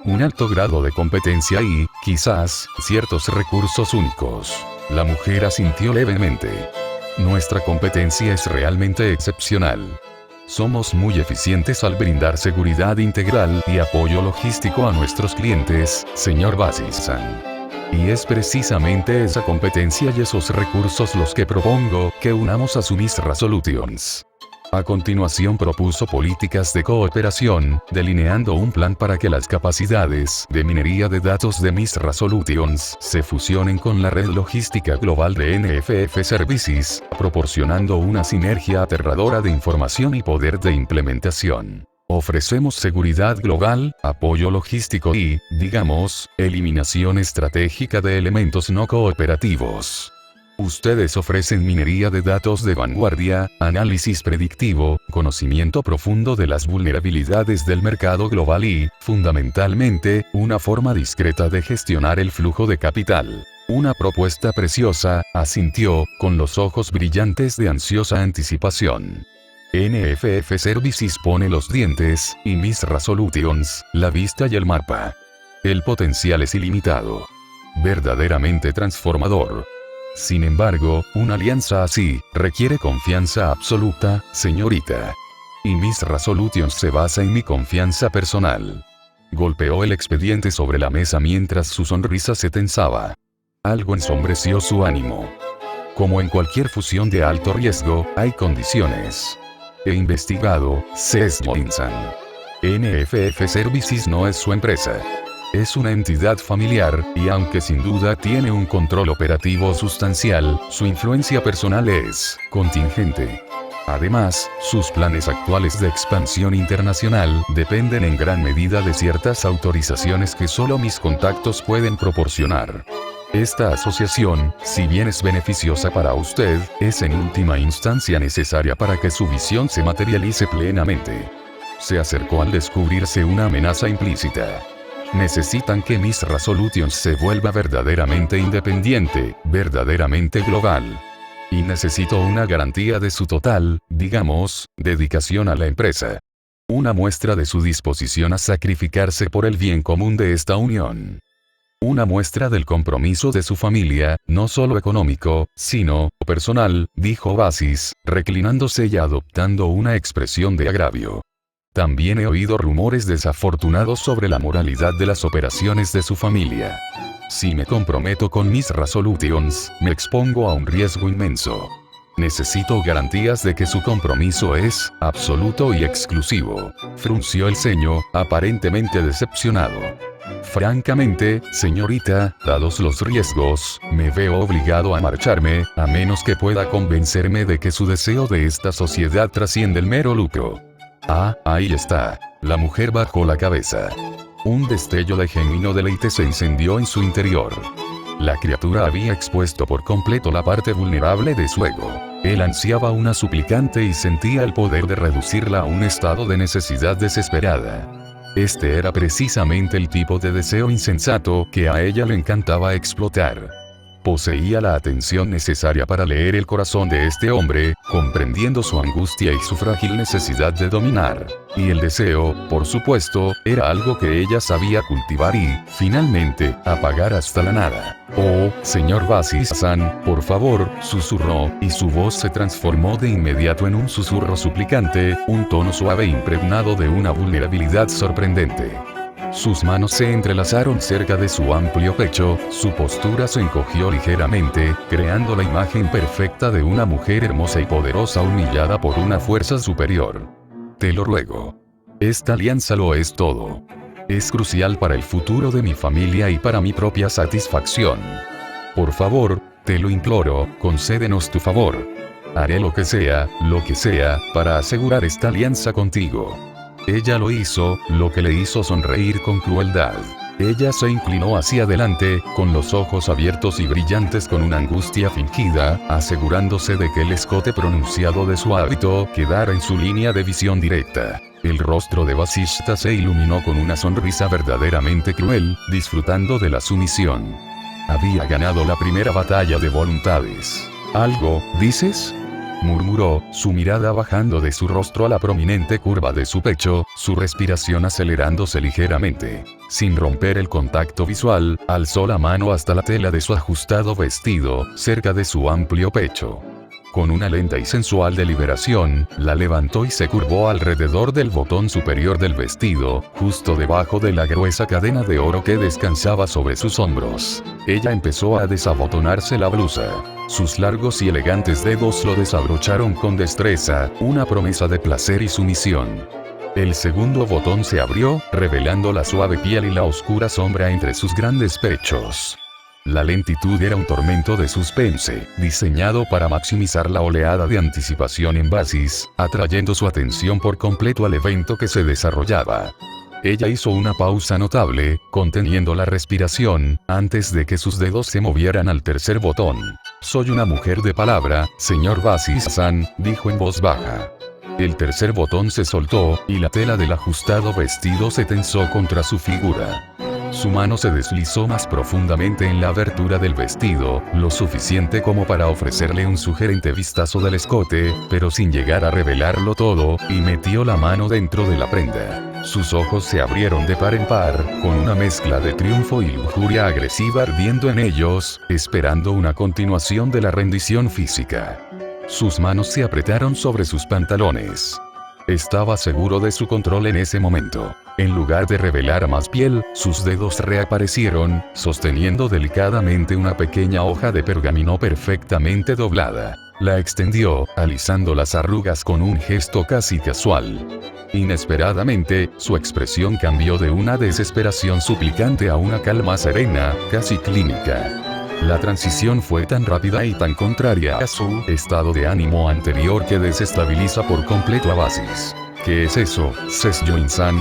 Un alto grado de competencia y, quizás, ciertos recursos únicos. La mujer asintió levemente. Nuestra competencia es realmente excepcional. Somos muy eficientes al brindar seguridad integral y apoyo logístico a nuestros clientes, señor Basis-san. Y es precisamente esa competencia y esos recursos los que propongo que unamos a Sumisra Solutions. A continuación propuso políticas de cooperación, delineando un plan para que las capacidades de minería de datos de Misra Solutions se fusionen con la red logística global de NFF Services, proporcionando una sinergia aterradora de información y poder de implementación. Ofrecemos seguridad global, apoyo logístico y, digamos, eliminación estratégica de elementos no cooperativos. Ustedes ofrecen minería de datos de vanguardia, análisis predictivo, conocimiento profundo de las vulnerabilidades del mercado global y, fundamentalmente, una forma discreta de gestionar el flujo de capital. Una propuesta preciosa, asintió, con los ojos brillantes de ansiosa anticipación. NFF Services pone los dientes, y Miss Resolutions, la vista y el mapa. El potencial es ilimitado. Verdaderamente transformador. Sin embargo, una alianza así, requiere confianza absoluta, señorita. Y Miss Resolutions se basa en mi confianza personal. Golpeó el expediente sobre la mesa mientras su sonrisa se tensaba. Algo ensombreció su ánimo. Como en cualquier fusión de alto riesgo, hay condiciones. He investigado, C.S. Johnson. NFF Services no es su empresa. Es una entidad familiar, y aunque sin duda tiene un control operativo sustancial, su influencia personal es contingente. Además, sus planes actuales de expansión internacional dependen en gran medida de ciertas autorizaciones que solo mis contactos pueden proporcionar. Esta asociación, si bien es beneficiosa para usted, es en última instancia necesaria para que su visión se materialice plenamente. Se acercó al descubrirse una amenaza implícita. Necesitan que Miss Resolutions se vuelva verdaderamente independiente, verdaderamente global. Y necesito una garantía de su total, digamos, dedicación a la empresa. Una muestra de su disposición a sacrificarse por el bien común de esta unión. Una muestra del compromiso de su familia, no solo económico, sino personal, dijo Basis, reclinándose y adoptando una expresión de agravio. También he oído rumores desafortunados sobre la moralidad de las operaciones de su familia. Si me comprometo con Miss Resolutions, me expongo a un riesgo inmenso. Necesito garantías de que su compromiso es absoluto y exclusivo. Frunció el ceño, aparentemente decepcionado. Francamente, señorita, dados los riesgos, me veo obligado a marcharme, a menos que pueda convencerme de que su deseo de esta sociedad trasciende el mero lucro. Ah, ahí está. La mujer bajó la cabeza. Un destello de genuino deleite se incendió en su interior. La criatura había expuesto por completo la parte vulnerable de su ego. Él ansiaba una suplicante y sentía el poder de reducirla a un estado de necesidad desesperada. Este era precisamente el tipo de deseo insensato que a ella le encantaba explotar. Poseía la atención necesaria para leer el corazón de este hombre, comprendiendo su angustia y su frágil necesidad de dominar. Y el deseo, por supuesto, era algo que ella sabía cultivar y, finalmente, apagar hasta la nada. «Oh, señor Basis-san, por favor», susurró, y su voz se transformó de inmediato en un susurro suplicante, un tono suave impregnado de una vulnerabilidad sorprendente. Sus manos se entrelazaron cerca de su amplio pecho, su postura se encogió ligeramente, creando la imagen perfecta de una mujer hermosa y poderosa humillada por una fuerza superior. «Te lo ruego. Esta alianza lo es todo. Es crucial para el futuro de mi familia y para mi propia satisfacción. Por favor, te lo imploro, concédenos tu favor. Haré lo que sea, para asegurar esta alianza contigo». Ella lo hizo, lo que le hizo sonreír con crueldad. Ella se inclinó hacia adelante, con los ojos abiertos y brillantes con una angustia fingida, asegurándose de que el escote pronunciado de su hábito quedara en su línea de visión directa. El rostro de Vasishta se iluminó con una sonrisa verdaderamente cruel, disfrutando de la sumisión. Había ganado la primera batalla de voluntades. «¿Algo, dices?», murmuró, su mirada bajando de su rostro a la prominente curva de su pecho, su respiración acelerándose ligeramente. Sin romper el contacto visual, alzó la mano hasta la tela de su ajustado vestido, cerca de su amplio pecho. Con una lenta y sensual deliberación, la levantó y se curvó alrededor del botón superior del vestido, justo debajo de la gruesa cadena de oro que descansaba sobre sus hombros. Ella empezó a desabotonarse la blusa. Sus largos y elegantes dedos lo desabrocharon con destreza, una promesa de placer y sumisión. El segundo botón se abrió, revelando la suave piel y la oscura sombra entre sus grandes pechos. La lentitud era un tormento de suspense, diseñado para maximizar la oleada de anticipación en Basis, atrayendo su atención por completo al evento que se desarrollaba. Ella hizo una pausa notable, conteniendo la respiración, antes de que sus dedos se movieran al tercer botón. «Soy una mujer de palabra, señor Basis-san», dijo en voz baja. El tercer botón se soltó, y la tela del ajustado vestido se tensó contra su figura. Su mano se deslizó más profundamente en la abertura del vestido, lo suficiente como para ofrecerle un sugerente vistazo del escote, pero sin llegar a revelarlo todo, y metió la mano dentro de la prenda. Sus ojos se abrieron de par en par, con una mezcla de triunfo y lujuria agresiva ardiendo en ellos, esperando una continuación de la rendición física. Sus manos se apretaron sobre sus pantalones. Estaba seguro de su control en ese momento. En lugar de revelar más piel, sus dedos reaparecieron, sosteniendo delicadamente una pequeña hoja de pergamino perfectamente doblada. La extendió, alisando las arrugas con un gesto casi casual. Inesperadamente, su expresión cambió de una desesperación suplicante a una calma serena, casi clínica. La transición fue tan rápida y tan contraria a su estado de ánimo anterior que desestabiliza por completo a Basis. ¿Qué es eso, Sesjoin-san?,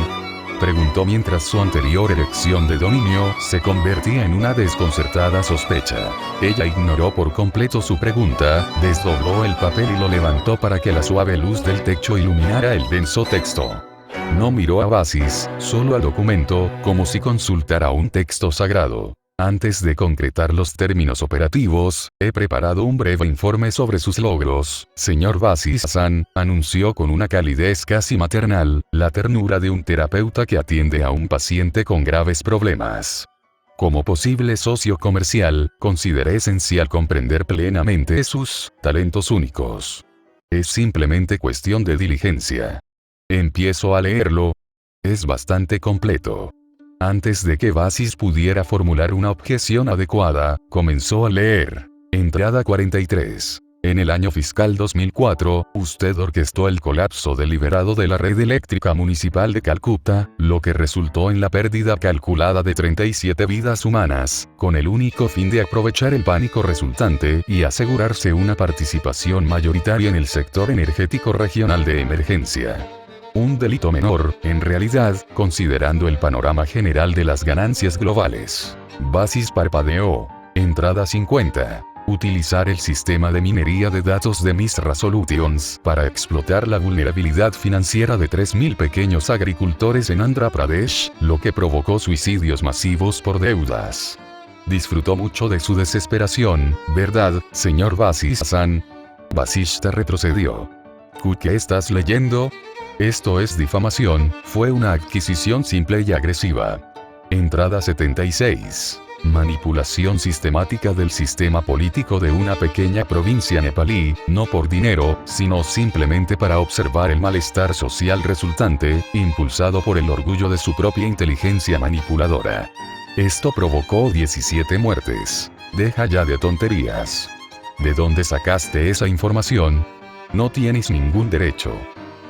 preguntó mientras su anterior erección de dominio se convertía en una desconcertada sospecha. Ella ignoró por completo su pregunta, desdobló el papel y lo levantó para que la suave luz del techo iluminara el denso texto. No miró a Basis, solo al documento, como si consultara un texto sagrado. Antes de concretar los términos operativos, he preparado un breve informe sobre sus logros, señor Basis-san, anunció con una calidez casi maternal, la ternura de un terapeuta que atiende a un paciente con graves problemas. Como posible socio comercial, consideré esencial comprender plenamente sus talentos únicos. Es simplemente cuestión de diligencia. Empiezo a leerlo. Es bastante completo. Antes de que Basis pudiera formular una objeción adecuada, comenzó a leer. Entrada 43. En el año fiscal 2004, usted orquestó el colapso deliberado de la red eléctrica municipal de Calcuta, lo que resultó en la pérdida calculada de 37 vidas humanas, con el único fin de aprovechar el pánico resultante y asegurarse una participación mayoritaria en el sector energético regional de emergencia. Un delito menor, en realidad, considerando el panorama general de las ganancias globales. Basis parpadeó. Entrada 50. Utilizar el sistema de minería de datos de Misra Solutions para explotar la vulnerabilidad financiera de 3.000 pequeños agricultores en Andhra Pradesh, lo que provocó suicidios masivos por deudas. Disfrutó mucho de su desesperación, ¿verdad, señor Basis-san? Basista retrocedió. ¿Qué estás leyendo? Esto es difamación, fue una adquisición simple y agresiva. Entrada 76. Manipulación sistemática del sistema político de una pequeña provincia nepalí, no por dinero, sino simplemente para observar el malestar social resultante, impulsado por el orgullo de su propia inteligencia manipuladora. Esto provocó 17 muertes. Deja ya de tonterías. ¿De dónde sacaste esa información? No tienes ningún derecho.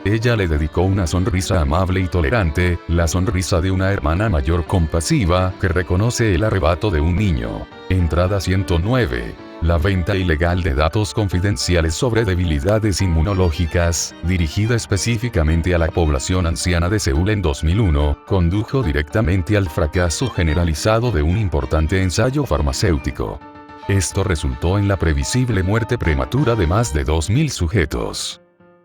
Ella le dedicó una sonrisa amable y tolerante, la sonrisa de una hermana mayor compasiva que reconoce el arrebato de un niño. Entrada 109. La venta ilegal de datos confidenciales sobre debilidades inmunológicas, dirigida específicamente a la población anciana de Seúl en 2001, condujo directamente al fracaso generalizado de un importante ensayo farmacéutico. Esto resultó en la previsible muerte prematura de más de 2.000 sujetos.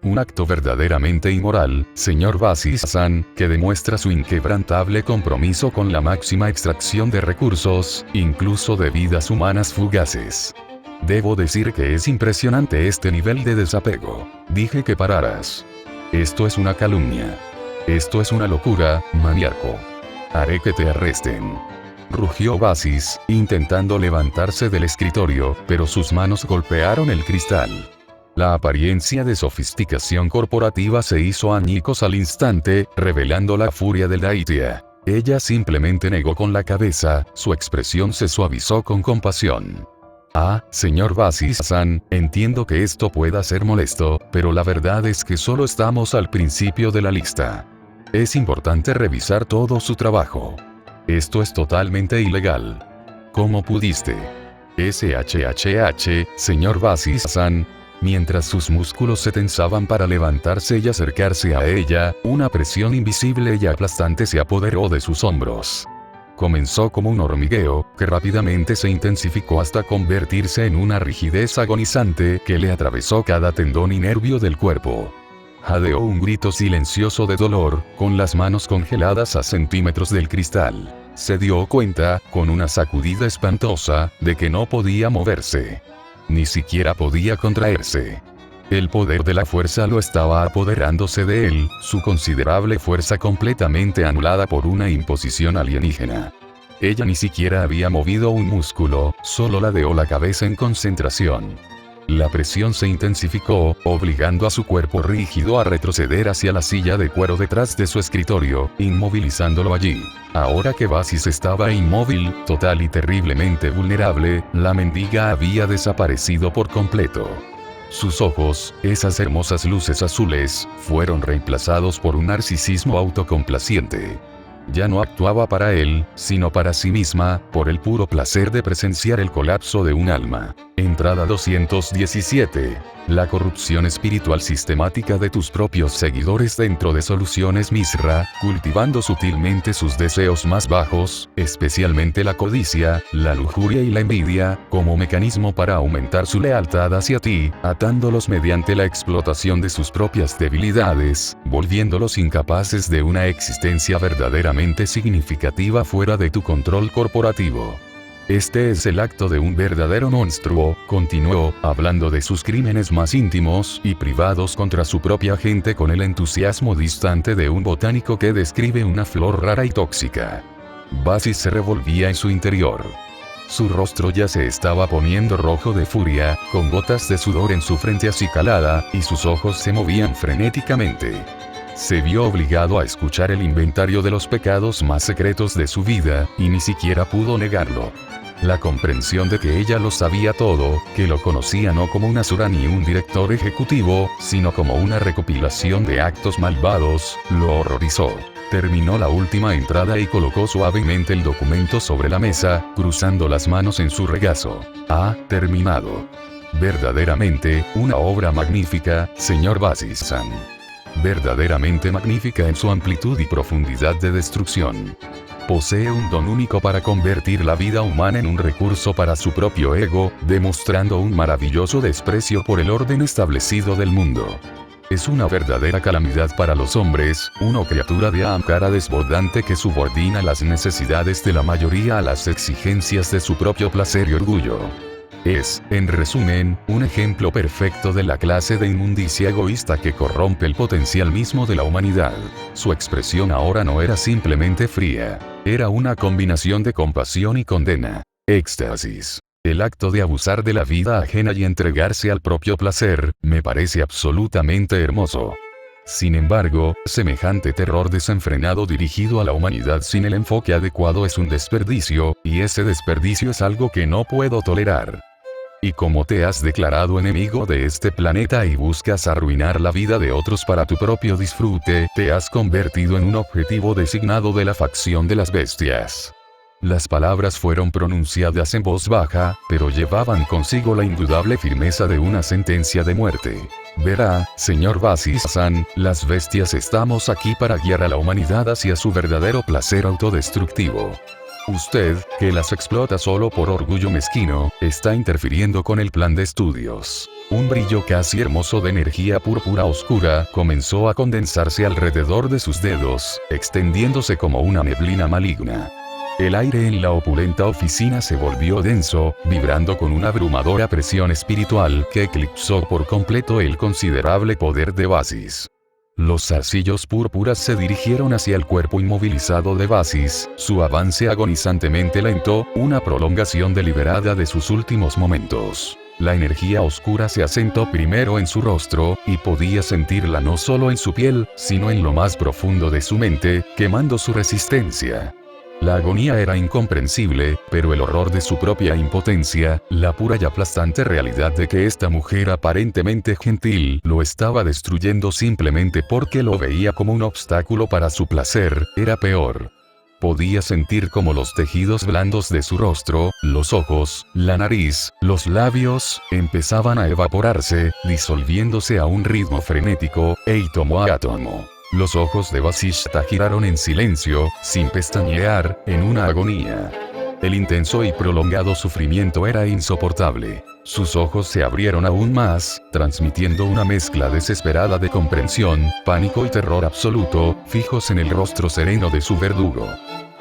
Un acto verdaderamente inmoral, señor Basis-san, que demuestra su inquebrantable compromiso con la máxima extracción de recursos, incluso de vidas humanas fugaces. Debo decir que es impresionante este nivel de desapego. Dije que pararas. Esto es una calumnia. Esto es una locura, maníaco. Haré que te arresten. Rugió Basis, intentando levantarse del escritorio, pero sus manos golpearon el cristal. La apariencia de sofisticación corporativa se hizo añicos al instante, revelando la furia de la Itia. Ella simplemente negó con la cabeza, su expresión se suavizó con compasión. Ah, señor Basis-san, entiendo que esto pueda ser molesto, pero la verdad es que solo estamos al principio de la lista. Es importante revisar todo su trabajo. Esto es totalmente ilegal. ¿Cómo pudiste? SHHH, señor Basis-san. Mientras sus músculos se tensaban para levantarse y acercarse a ella, una presión invisible y aplastante se apoderó de sus hombros. Comenzó como un hormigueo, que rápidamente se intensificó hasta convertirse en una rigidez agonizante que le atravesó cada tendón y nervio del cuerpo. Jadeó un grito silencioso de dolor, con las manos congeladas a centímetros del cristal. Se dio cuenta, con una sacudida espantosa, de que no podía moverse. Ni siquiera podía contraerse. El poder de la fuerza lo estaba apoderándose de él, su considerable fuerza completamente anulada por una imposición alienígena. Ella ni siquiera había movido un músculo, solo ladeó la cabeza en concentración. La presión se intensificó, obligando a su cuerpo rígido a retroceder hacia la silla de cuero detrás de su escritorio, inmovilizándolo allí. Ahora que Basis estaba inmóvil, total y terriblemente vulnerable, la mendiga había desaparecido por completo. Sus ojos, esas hermosas luces azules, fueron reemplazados por un narcisismo autocomplaciente. Ya no actuaba para él, sino para sí misma, por el puro placer de presenciar el colapso de un alma. Entrada 217. La corrupción espiritual sistemática de tus propios seguidores dentro de Soluciones Misra, cultivando sutilmente sus deseos más bajos, especialmente la codicia, la lujuria y la envidia, como mecanismo para aumentar su lealtad hacia ti, atándolos mediante la explotación de sus propias debilidades, volviéndolos incapaces de una existencia verdaderamente significativa fuera de tu control corporativo. Este es el acto de un verdadero monstruo, continuó, hablando de sus crímenes más íntimos y privados contra su propia gente con el entusiasmo distante de un botánico que describe una flor rara y tóxica. Basis se revolvía en su interior. Su rostro ya se estaba poniendo rojo de furia, con gotas de sudor en su frente acicalada, y sus ojos se movían frenéticamente. Se vio obligado a escuchar el inventario de los pecados más secretos de su vida, y ni siquiera pudo negarlo. La comprensión de que ella lo sabía todo, que lo conocía no como un asura ni un director ejecutivo, sino como una recopilación de actos malvados, lo horrorizó. Terminó la última entrada y colocó suavemente el documento sobre la mesa, cruzando las manos en su regazo. Ha terminado. Verdaderamente, una obra magnífica, señor Basis-san. Verdaderamente magnífica en su amplitud y profundidad de destrucción. Posee un don único para convertir la vida humana en un recurso para su propio ego, demostrando un maravilloso desprecio por el orden establecido del mundo. Es una verdadera calamidad para los hombres, una criatura de Ankara desbordante que subordina las necesidades de la mayoría a las exigencias de su propio placer y orgullo. Es, en resumen, un ejemplo perfecto de la clase de inmundicia egoísta que corrompe el potencial mismo de la humanidad. Su expresión ahora no era simplemente fría, era una combinación de compasión y condena. Éxtasis. El acto de abusar de la vida ajena y entregarse al propio placer, me parece absolutamente hermoso. Sin embargo, semejante terror desenfrenado dirigido a la humanidad sin el enfoque adecuado es un desperdicio, y ese desperdicio es algo que no puedo tolerar. Y como te has declarado enemigo de este planeta y buscas arruinar la vida de otros para tu propio disfrute, te has convertido en un objetivo designado de la facción de las bestias. Las palabras fueron pronunciadas en voz baja, pero llevaban consigo la indudable firmeza de una sentencia de muerte. Verá, señor Basis-san, las bestias estamos aquí para guiar a la humanidad hacia su verdadero placer autodestructivo. Usted, que las explota solo por orgullo mezquino, está interfiriendo con el plan de estudios. Un brillo casi hermoso de energía púrpura oscura comenzó a condensarse alrededor de sus dedos, extendiéndose como una neblina maligna. El aire en la opulenta oficina se volvió denso, vibrando con una abrumadora presión espiritual que eclipsó por completo el considerable poder de Basis. Los zarcillos púrpuras se dirigieron hacia el cuerpo inmovilizado de Basis, su avance agonizantemente lento, una prolongación deliberada de sus últimos momentos. La energía oscura se asentó primero en su rostro, y podía sentirla no solo en su piel, sino en lo más profundo de su mente, quemando su resistencia. La agonía era incomprensible, pero el horror de su propia impotencia, la pura y aplastante realidad de que esta mujer aparentemente gentil lo estaba destruyendo simplemente porque lo veía como un obstáculo para su placer, era peor. Podía sentir como los tejidos blandos de su rostro, los ojos, la nariz, los labios, empezaban a evaporarse, disolviéndose a un ritmo frenético, átomo a átomo. Los ojos de Vasishta giraron en silencio, sin pestañear, en una agonía. El intenso y prolongado sufrimiento era insoportable. Sus ojos se abrieron aún más, transmitiendo una mezcla desesperada de comprensión, pánico y terror absoluto, fijos en el rostro sereno de su verdugo.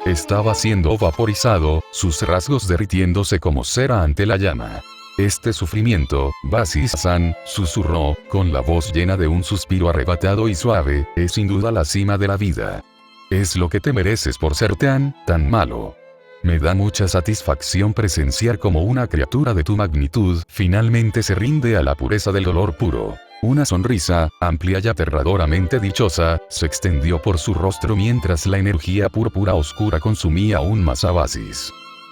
Estaba siendo vaporizado, sus rasgos derritiéndose como cera ante la llama. Este sufrimiento, Vasistan, susurró, con la voz llena de un suspiro arrebatado y suave, es sin duda la cima de la vida. Es lo que te mereces por ser tan malo. Me da mucha satisfacción presenciar como una criatura de tu magnitud finalmente se rinde a la pureza del dolor puro. Una sonrisa, amplia y aterradoramente dichosa, se extendió por su rostro mientras la energía púrpura oscura consumía aún más a Vasis.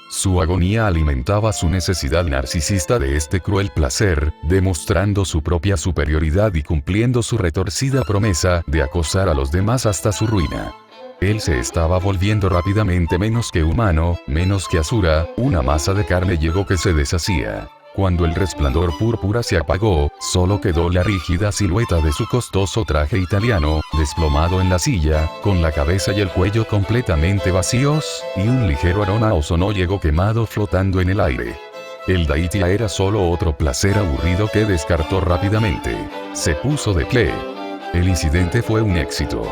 Su agonía alimentaba su necesidad narcisista de este cruel placer, demostrando su propia superioridad y cumpliendo su retorcida promesa de acosar a los demás hasta su ruina. Él se estaba volviendo rápidamente menos que humano, menos que asura, una masa de carne llegó que se deshacía. Cuando el resplandor púrpura se apagó, solo quedó la rígida silueta de su costoso traje italiano, desplomado en la silla, con la cabeza y el cuello completamente vacíos, y un ligero aroma a ozono llegó quemado flotando en el aire. El Daitia era solo otro placer aburrido que descartó rápidamente. Se puso de pie. El incidente fue un éxito,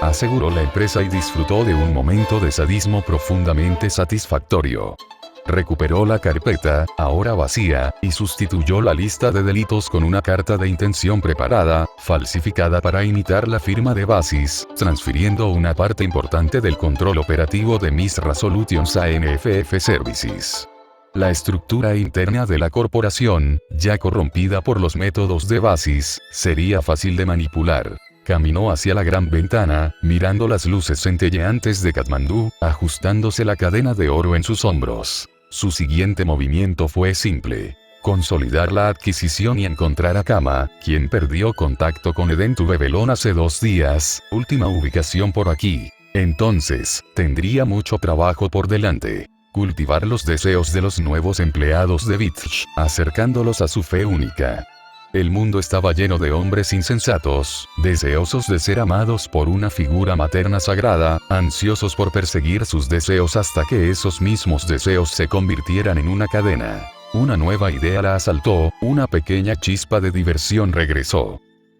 aseguró la empresa y disfrutó de un momento de sadismo profundamente satisfactorio. Recuperó la carpeta, ahora vacía, y sustituyó la lista de delitos con una carta de intención preparada, falsificada para imitar la firma de Vasis, transfiriendo una parte importante del control operativo de Miss Resolutions a NFF Services. La estructura interna de la corporación, ya corrompida por los métodos de Vasis, sería fácil de manipular. Caminó hacia la gran ventana, mirando las luces centelleantes de Katmandú, ajustándose la cadena de oro en sus hombros. Su siguiente movimiento fue simple: consolidar la adquisición y encontrar a Kama, quien perdió contacto con Eden to Babylon hace 2 días, última ubicación por aquí. Entonces, tendría mucho trabajo por delante. Cultivar los deseos de los nuevos empleados de Vitch, acercándolos a su fe única. El mundo estaba lleno de hombres insensatos, deseosos de ser amados por una figura materna sagrada, ansiosos por perseguir sus deseos hasta que esos mismos deseos se convirtieran en una cadena. Una nueva idea la asaltó, una pequeña chispa de diversión regresó.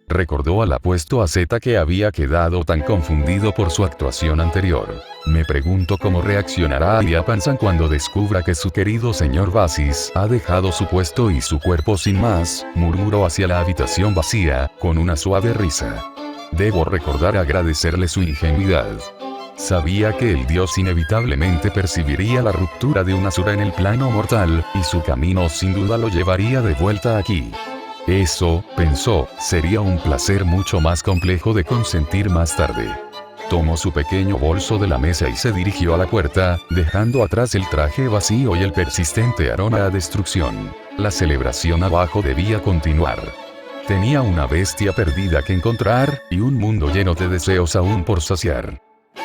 Recordó al apuesto a Z que había quedado tan confundido por su actuación anterior. Me pregunto cómo reaccionará Aliapansan cuando descubra que su querido señor Vasis ha dejado su puesto y su cuerpo sin más, murmuró hacia la habitación vacía, con una suave risa. Debo recordar agradecerle su ingenuidad. Sabía que el dios inevitablemente percibiría la ruptura de una asura en el plano mortal, y su camino sin duda lo llevaría de vuelta aquí. Eso, pensó, sería un placer mucho más complejo de consentir más tarde. Tomó su pequeño bolso de la mesa y se dirigió a la puerta, dejando atrás el traje vacío y el persistente aroma a destrucción. La celebración abajo debía continuar. Tenía una bestia perdida que encontrar, y un mundo lleno de deseos aún por saciar.